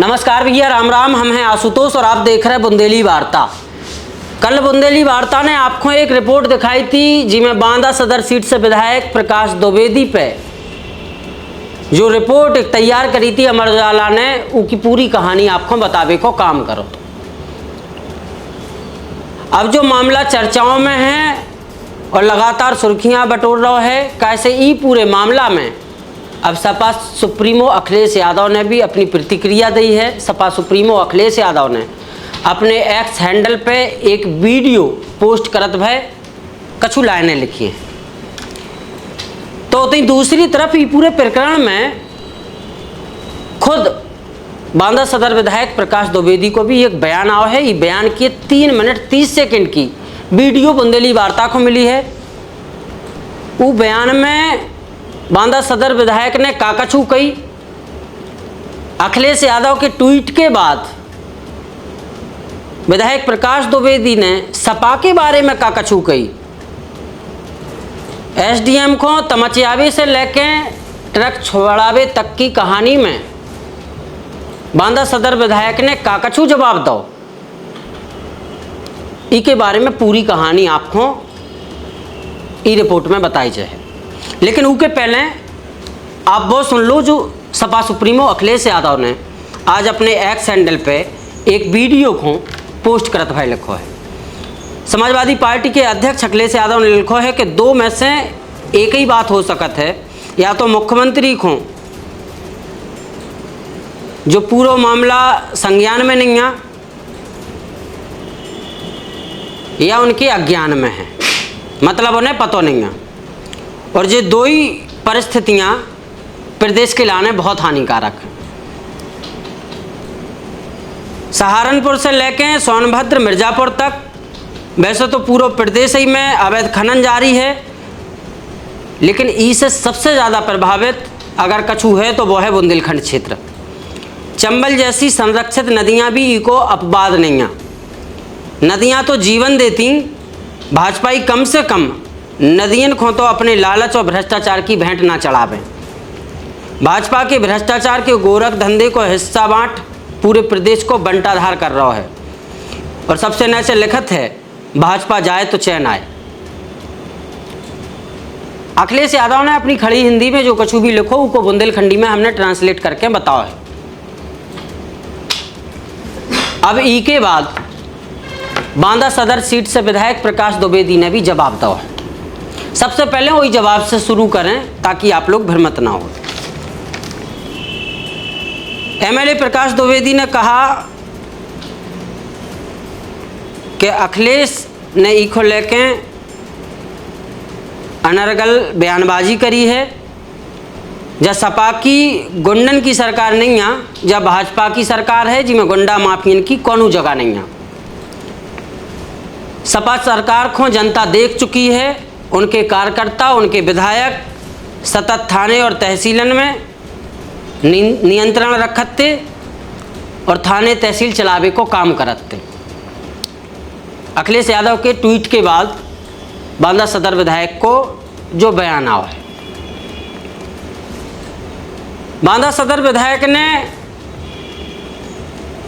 नमस्कार भैया, राम राम। हम हैं आशुतोष और आप देख रहे हैं बुंदेली वार्ता। कल बुंदेली वार्ता ने आपको एक रिपोर्ट दिखाई थी जिसमें बांदा सदर सीट से विधायक प्रकाश द्विवेदी पे जो रिपोर्ट तैयार करी थी अमर उजाला ने, उसकी पूरी कहानी आपको बतावे को काम करो। अब जो मामला चर्चाओं में है और लगातार सुर्खियां बटोर रहा है, कैसे ई पूरे मामला में अब सपा सुप्रीमो अखिलेश यादव ने भी अपनी प्रतिक्रिया दी है। सपा सुप्रीमो अखिलेश यादव ने अपने एक्स हैंडल पे एक वीडियो पोस्ट करत भय कछु लाइनें लिखी हैं। तो दूसरी तरफ ये पूरे प्रकरण में खुद बांदा सदर विधायक प्रकाश द्विवेदी को भी एक बयान आया है। ये बयान की 3 मिनट 30 सेकंड की वीडियो बुंदेली वार्ता को मिली है। वो बयान में बांदा सदर विधायक ने काकछू कही। अखिलेश यादव के ट्वीट के बाद विधायक प्रकाश द्विवेदी ने सपा के बारे में काकछू कही। एसडीएम को तमचियावे से लेके ट्रक छोड़ावे तक की कहानी में बांदा सदर विधायक ने काकछू जवाब दो। इसके बारे में पूरी कहानी आपको ई रिपोर्ट में बताई जाए, लेकिन उसके पहले आप वो सुन लो जो सपा सुप्रीमो अखिलेश यादव ने आज अपने एक्स हैंडल पे एक वीडियो को पोस्ट करत भाई लिखो है। समाजवादी पार्टी के अध्यक्ष अखिलेश यादव ने लिखो है कि दो में से एक ही बात हो सकत है, या तो मुख्यमंत्री को जो पूरा मामला संज्ञान में नहीं है या उनके अज्ञान में है, मतलब उन्हें पता नहीं है। और ये दो ही परिस्थितियां प्रदेश के लाने बहुत हानिकारक हैं। सहारनपुर से लेके सोनभद्र मिर्जापुर तक वैसे तो पूरा प्रदेश ही में अवैध खनन जारी है, लेकिन इससे सबसे ज़्यादा प्रभावित अगर कछु है तो वो है बुंदेलखंड क्षेत्र। चंबल जैसी संरक्षित नदियां भी इको अपवाद नहीं हैं। नदियां तो जीवन देती, भाजपा ही कम से कम नदियन को तो अपने लालच और भ्रष्टाचार की भेंट ना चढ़ावें। भाजपा के भ्रष्टाचार के गोरख धंधे को हिस्सा बांट पूरे प्रदेश को बंटाधार कर रहा है। और सबसे नीचे लिखत है, भाजपा जाए तो चैन आए। अखिलेश यादव ने अपनी खड़ी हिंदी में जो कुछ भी लिखो उसको बुंदेलखंडी में हमने ट्रांसलेट करके बताओ है। अब ई के बाद बांदा सदर सीट से विधायक प्रकाश द्विवेदी ने भी जवाब दिया है। सबसे पहले वही जवाब से शुरू करें ताकि आप लोग भ्रमित ना हो। एमएलए प्रकाश द्विवेदी ने कहा कि अखिलेश ने इको लेके अनर्गल बयानबाजी करी है। जब सपा की गुंडन की सरकार नहीं है, जब भाजपा की सरकार है जिसमें गुंडा माफियन की कोनो जगह नहीं है। सपा सरकार को जनता देख चुकी है। उनके कार्यकर्ता, उनके विधायक सतत थाने और तहसीलन में नियंत्रण रखते और थाने तहसील चलावे को काम करते। अखिलेश यादव के ट्वीट के बाद बांदा सदर विधायक को जो बयान आया है, बांदा सदर विधायक ने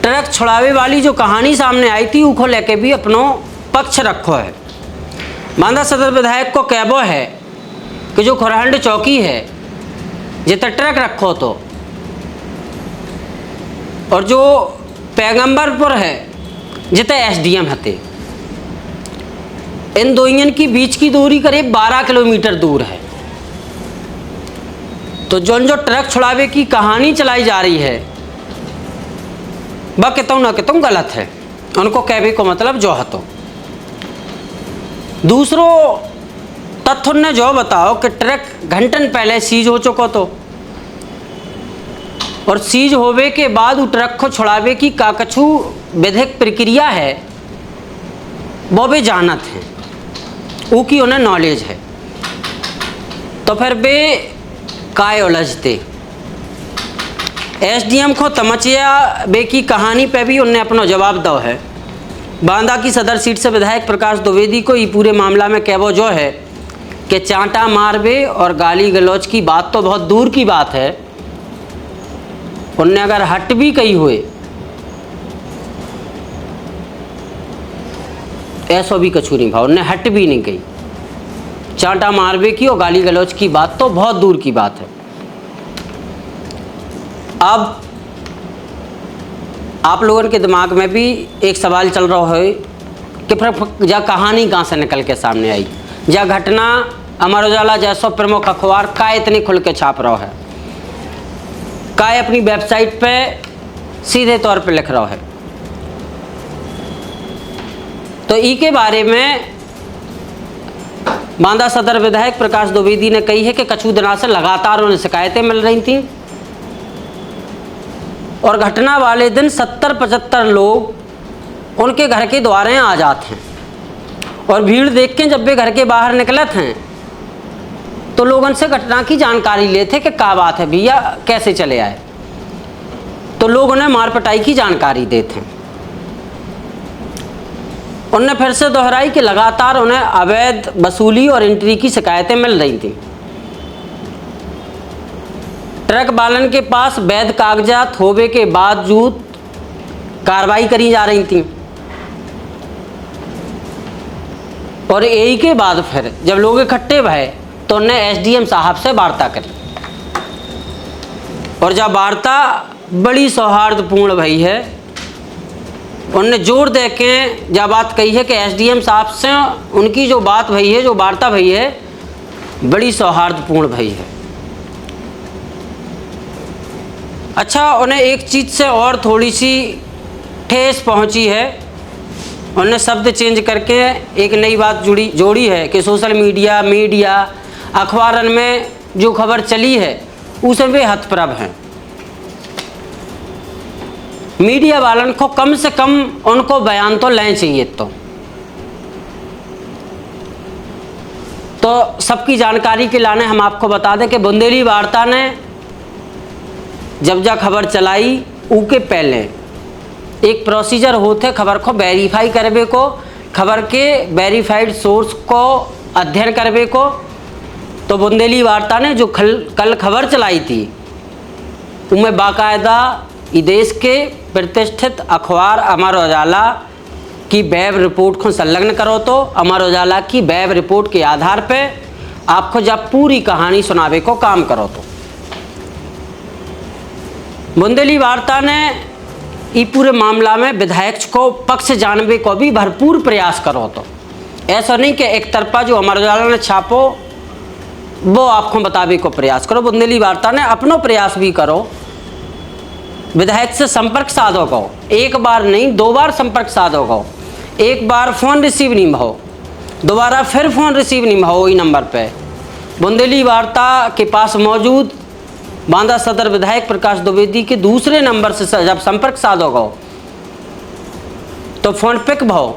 ट्रक छुड़ावे वाली जो कहानी सामने आई थी उसको लेके भी अपनो पक्ष रखो है। बांदा सदर विधायक को कहबो है कि जो खुरहंड चौकी है जितना ट्रक रखो तो, और जो पैगंबरपुर है जितने एसडीएम हते, इन दोनों की बीच की दूरी करीब 12 किलोमीटर दूर है। तो जो ट्रक छुड़ावे की कहानी चलाई जा रही है वह कितों न कितों गलत है। उनको कहवे को मतलब जो हतो। दूसरों तथ्य ने जो बताओ कि ट्रक घंटन पहले सीज हो चुका तो, और सीज होवे के बाद वो ट्रक को छुड़ावे की काकछू विधिक प्रक्रिया है वो भी जानत हैं, वो की उन्हें नॉलेज है। तो फिर वे काय उलझते। एसडीएम को तमचिया बे की कहानी पे भी उनने अपना जवाब दो है। बांदा की सदर सीट से विधायक प्रकाश द्विवेदी को ये पूरे मामला में कहवो जो है कि चांटा मारवे और गाली गलौज की बात तो बहुत दूर की बात है, उनने अगर हट भी कही हुए ऐसा भी कछु नहीं भाव, उनने हट भी नहीं कही। चांटा मारवे की और गाली गलौज की बात तो बहुत दूर की बात है। अब आप लोगों के दिमाग में भी एक सवाल चल रहा है कि फिर जा कहानी कहाँ से निकल के सामने आई, जा घटना अमर उजाला जैसा प्रमुख अखबार का इतने खुल के छाप रहा है, का अपनी वेबसाइट पे सीधे तौर पे लिख रहा है। तो ई के बारे में बांदा सदर विधायक प्रकाश द्विवेदी ने कही है कि कछु दिनों से लगातार उन्हें शिकायतें मिल रही थीं और घटना वाले दिन 70-75 लोग उनके घर के द्वारे आ जाते हैं और भीड़ देख के जब वे घर के बाहर निकले थे तो लोग उनसे घटना की जानकारी लेते कि क्या बात है भैया, कैसे चले आए। तो लोग उन्हें मार पिटाई की जानकारी देते हैं। उनने फिर से दोहराई कि लगातार उन्हें अवैध वसूली और एंट्री की शिकायतें मिल रही थी। ट्रक वालन के पास वैध कागजात होने के बावजूद कार्रवाई करी जा रही थी और यही के बाद फिर जब लोग इकट्ठे भये तो उन्होंने एसडीएम साहब से वार्ता करी और जब वार्ता बड़ी सौहार्दपूर्ण भई है, उनने जोर दे के जब बात कही है कि एसडीएम साहब से उनकी जो बात भई है, जो वार्ता भई है, बड़ी सौहार्दपूर्ण भई है। अच्छा, उन्हें एक चीज़ से और थोड़ी सी ठेस पहुंची है। उन्होंने शब्द चेंज करके एक नई बात जोड़ी है कि सोशल मीडिया अखबारन में जो खबर चली है उसे वे हतप्रभ हैं। मीडिया वालन को कम से कम उनको बयान तो लेना चाहिए। तो सबकी जानकारी के लाने हम आपको बता दें कि बुंदेली वार्ता ने जब जा खबर चलाई उसके पहले एक प्रोसीजर होते खबर को वेरीफाई करवे को, खबर के वेरीफाइड सोर्स को अध्ययन करवे को। तो बुंदेली वार्ता ने जो कल खबर चलाई थी उनमें बाकायदा देश के प्रतिष्ठित अखबार अमर उजाला की वेब रिपोर्ट को संलग्न करो। तो अमर उजाला की वेब रिपोर्ट के आधार पे आपको जब पूरी कहानी सुनावे को काम करो। तो बुंदेली वार्ता ने ये पूरे मामला में विधायक को पक्ष जानवे को भी भरपूर प्रयास करो। तो ऐसा नहीं कि एक तरफा जो अमर उजाला ने छापो वो आपको बतावे को प्रयास करो। बुंदेली वार्ता ने अपनो प्रयास भी करो, विधायक से संपर्क साधो को, एक बार नहीं 2 बार संपर्क साधो को। एक बार फ़ोन रिसीव नहीं हो, दोबारा फिर फ़ोन रिसीव नहीं हो वही नंबर पे। बुंदेली वार्ता के पास मौजूद बांदा सदर विधायक प्रकाश द्विवेदी के दूसरे नंबर से जब संपर्क साधोगे तो फ़ोन पिक भाओ,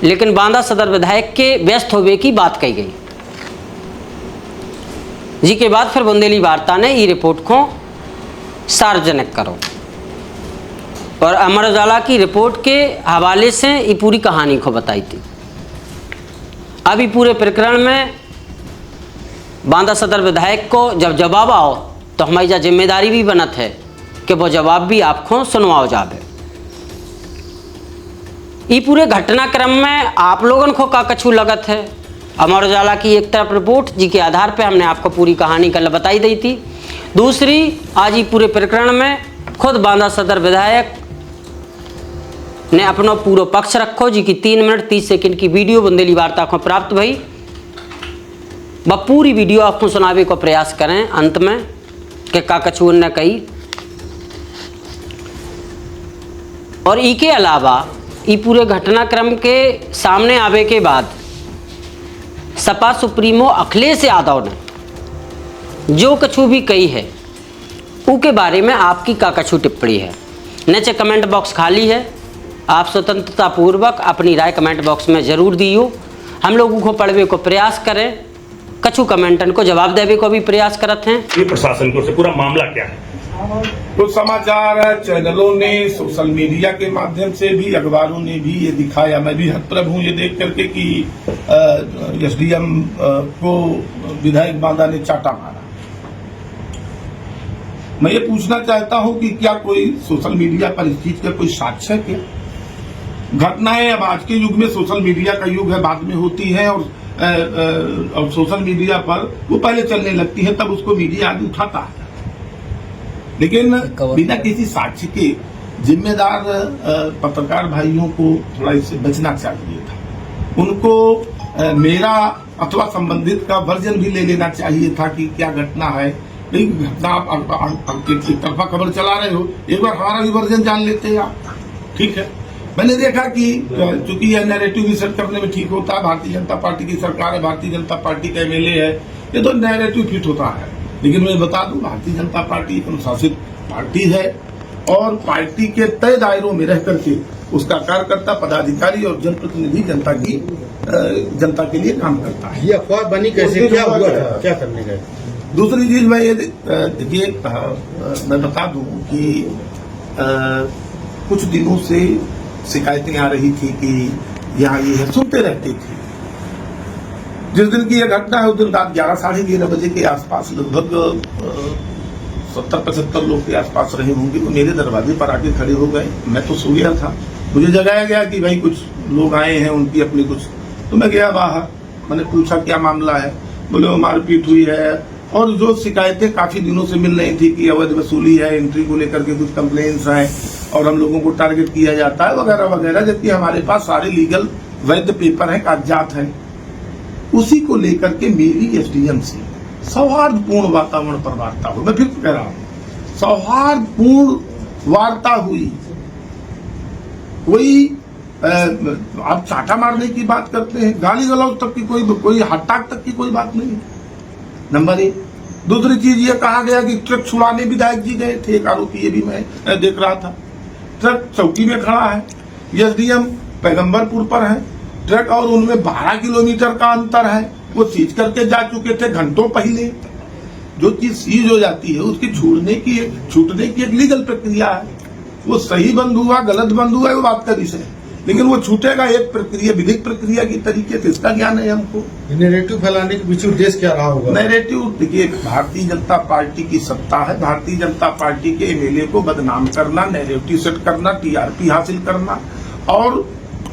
लेकिन बांदा सदर विधायक के व्यस्त होवे की बात कही गई। जी के बाद फिर बुंदेली वार्ता ने ये रिपोर्ट को सार्वजनिक करो और अमर उजाला की रिपोर्ट के हवाले से ये पूरी कहानी को बताई थी। अभी पूरे प्रकरण में बांदा सदर विधायक को जब जवाब आओ तो हमारी जा जिम्मेदारी भी बनत है कि वो जवाब भी आपको सुनवाओ जावे। ये पूरे घटनाक्रम में आप लोगों को का कछु लगत है। अमर उजाला की एक तरफ रिपोर्ट जी के आधार पे हमने आपको पूरी कहानी कल बताई दी थी, दूसरी आज ही पूरे प्रकरण में खुद बांदा सदर विधायक ने अपना पूरा पक्ष रखो जी की 3 मिनट 30 सेकंड की वीडियो बुंदेली वार्ता को प्राप्त भई। वह पूरी वीडियो आपको सुनावे को प्रयास करें अंत में कि का कछु ने कही। और इसके अलावा ये पूरे घटनाक्रम के सामने आवे के बाद सपा सुप्रीमो अखिलेश यादव ने जो कछु भी कही है उसके बारे में आपकी का कछु टिप्पणी है। नीचे कमेंट बॉक्स खाली है, आप स्वतंत्रता पूर्वक अपनी राय कमेंट बॉक्स में ज़रूर दियो। हम लोगों को पढ़वे को प्रयास करें, कछु कमेंटन को जवाब देवे को भी प्रयास करते हैं। ये प्रशासन को से पूरा मामला क्या है? तो समाचार चैनलों ने, सोशल मीडिया के माध्यम से भी, अखबारों ने भी ये दिखाया। मैं भी हतप्रभ हूँ ये देख करके कि एसडीएम को विधायक बांदा ने चाटा मारा। मैं ये पूछना चाहता हूं कि क्या कोई सोशल मीडिया पर इस चीज का कोई साक्ष्य है क्या? घटनाएं अब आज के युग में सोशल मीडिया का युग है, बाद में होती है और सोशल मीडिया पर वो पहले चलने लगती है, तब उसको मीडिया आदि उठाता है। लेकिन बिना किसी साक्ष्य के जिम्मेदार पत्रकार भाइयों को थोड़ा इससे बचना चाहिए था। उनको मेरा अथवा संबंधित का वर्जन भी ले लेना चाहिए था कि क्या घटना है। घटना आप एक तरफा खबर चला रहे हो, एक बार हमारा भी वर्जन जान लेते आप। ठीक है, मैंने देखा कि चूंकि यह नैरेटिव भी सेट करने में ठीक होता है, भारतीय जनता पार्टी की सरकार है, भारतीय जनता पार्टी का एमएलए है, ये तो नैरेटिव फिट होता है। लेकिन मैं बता दूं, भारतीय जनता पार्टी एक अनुशासित पार्टी है और पार्टी के तय दायरों में रह करके उसका कार्यकर्ता, पदाधिकारी और जनप्रतिनिधि जनता के लिए काम करता है। ये अफवाह बनी कैसे, क्या हुआ था, क्या करने गए? दूसरी चीज मैं ये देखिए, मैं बता दूं कि कुछ दिनों से शिकायतें आ रही थी कि यहाँ ये सुनते रहते थे। जिस दिन की यह घटना है उस दिन रात 11 साढ़े 11 बजे के आसपास लगभग 70-75 लोग के आसपास रहे होंगे, तो मेरे दरवाजे पर आके खड़े हो गए। मैं तो सो गया था, मुझे जगाया गया कि भाई कुछ लोग आए हैं, उनकी अपनी कुछ। तो मैं गया बाहर, मैंने पूछा क्या मामला है। बोले वो मारपीट हुई है और जो शिकायतें काफी दिनों से मिल रही थी कि अवैध वसूली है, एंट्री को लेकर के कुछ कंप्लेन्स हैं और हम लोगों को टारगेट किया जाता है वगैरह वगैरह, जबकि हमारे पास सारे लीगल वैध पेपर हैं, कागजात हैं। उसी को लेकर के मेरी एसडीएम से सौहार्दपूर्ण वातावरण पर वार्ता हुई। मैं फिर कह रहा हूं, सौहार्दपूर्ण वार्ता हुई। कोई आप चाटा मारने की बात करते हैं, गाली गलौज तक की कोई हटाक तक की कोई बात नहीं है, नंबर 1। दूसरी चीज ये कहा गया कि ट्रक छुड़ाने विधायक जी गए थे, एक आरोपी ये भी मैं देख रहा था। ट्रक चौकी में खड़ा है, एसडीएम पैगंबरपुर पर है, ट्रक और उनमें 12 किलोमीटर का अंतर है। वो सीज करके जा चुके थे घंटों पहले। जो चीज सीज हो जाती है उसकी छूटने की एक लीगल प्रक्रिया है। वो सही बंद हुआ गलत बंद हुआ वो बात का विषय है, लेकिन वो छूटेगा एक प्रक्रिया, विधिक प्रक्रिया की तरीके से। इसका ज्ञान है हमको। नैरेटिव फैलाने के पीछे उद्देश्य क्या रहा होगा? नैरेटिव देखिए, भारतीय जनता पार्टी की सत्ता है, भारतीय जनता पार्टी के एमएलए को बदनाम करना, नैरेटिव सेट करना, टीआरपी हासिल करना और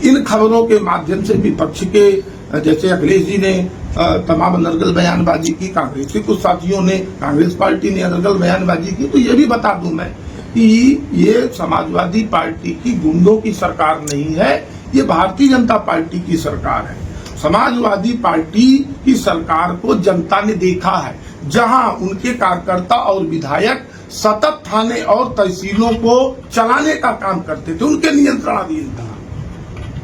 इन खबरों के माध्यम से विपक्ष के, जैसे अखिलेश जी ने तमाम अनर्गल बयानबाजी की, कांग्रेस के कुछ साथियों ने, कांग्रेस पार्टी ने अनर्गल बयानबाजी की। तो ये भी बता दूं मैं कि ये समाजवादी पार्टी की गुंडों की सरकार नहीं है, ये भारतीय जनता पार्टी की सरकार है। समाजवादी पार्टी की सरकार को जनता ने देखा है, जहां उनके कार्यकर्ता और विधायक सतत थाने और तहसीलों को चलाने का काम करते थे, उनके नियंत्रणाधीन था।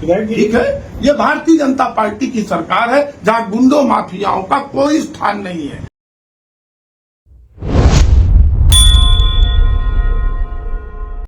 ठीक है, ये भारतीय जनता पार्टी की सरकार है जहां गुंडों माफियाओं का कोई स्थान नहीं है।